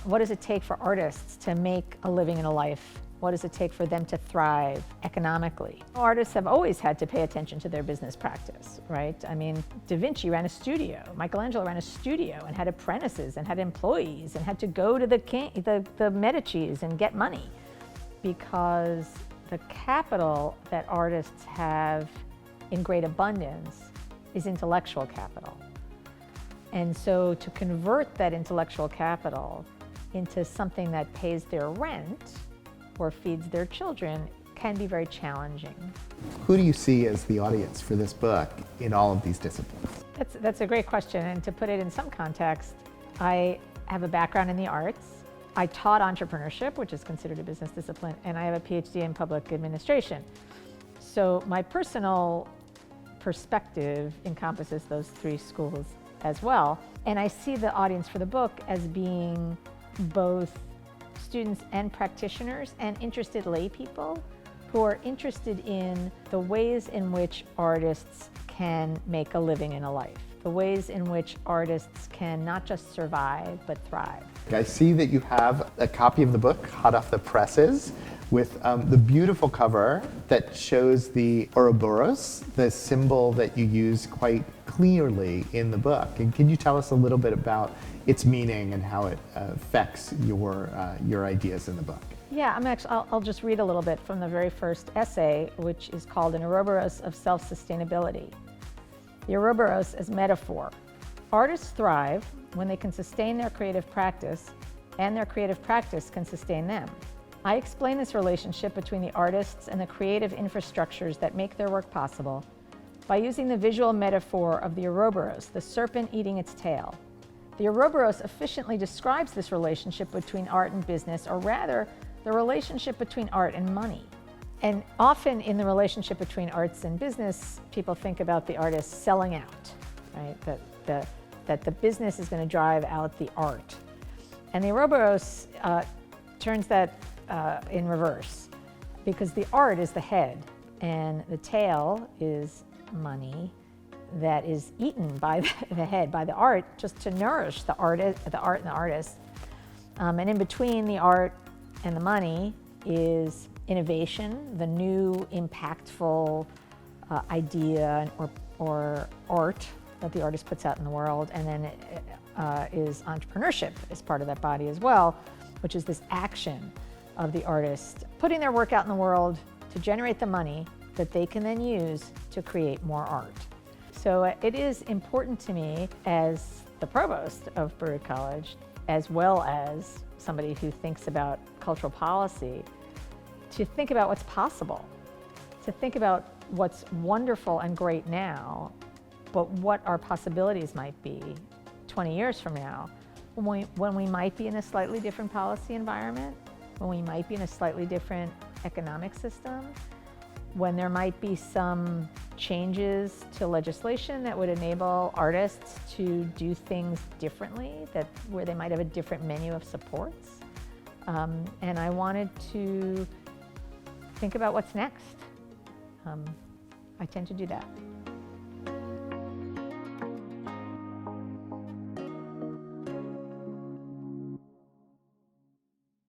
What does it take for artists to make a living and a life? What does it take for them to thrive economically? Artists have always had to pay attention to their business practice, right? I mean, Da Vinci ran a studio, Michelangelo ran a studio and had apprentices and had employees and had to go to the Medicis and get money, because the capital that artists have in great abundance is intellectual capital. And so to convert that intellectual capital into something that pays their rent or feeds their children can be very challenging. Who do you see as the audience for this book in all of these disciplines? That's a great question, and to put it in some context, I have a background in the arts. I taught entrepreneurship, which is considered a business discipline, and I have a PhD in public administration. So my personal perspective encompasses those three schools as well. And I see the audience for the book as being both students and practitioners and interested lay people who are interested in the ways in which artists can make a living and a life, the ways in which artists can not just survive, but thrive. I see that you have a copy of the book, hot off the presses, with the beautiful cover that shows the Ouroboros, the symbol that you use quite clearly in the book. And can you tell us a little bit about its meaning and how it affects your ideas in the book? Yeah, I'll just read a little bit from the very first essay, which is called An Ouroboros of Self-Sustainability. The Ouroboros as metaphor. Artists thrive when they can sustain their creative practice, and their creative practice can sustain them. I explain this relationship between the artists and the creative infrastructures that make their work possible by using the visual metaphor of the Ouroboros, the serpent eating its tail. The Ouroboros efficiently describes this relationship between art and business, or rather, the relationship between art and money. And often in the relationship between arts and business, people think about the artist selling out, right? That the business is going to drive out the art. And the Ouroboros turns that in reverse, because the art is the head and the tail is money that is eaten by the head, by the art, just to nourish the art and the artist. And in between the art and the money is innovation, the new impactful idea or art that the artist puts out in the world. And then is entrepreneurship as part of that body as well, which is this action of the artist putting their work out in the world to generate the money that they can then use to create more art. So it is important to me, as the provost of Baruch College, as well as somebody who thinks about cultural policy, to think about what's possible, to think about what's wonderful and great now, but what our possibilities might be 20 years from now, when we might be in a slightly different policy environment, when we might be in a slightly different economic system, when there might be some changes to legislation that would enable artists to do things differently, where they might have a different menu of supports. And I wanted to think about what's next. I tend to do that.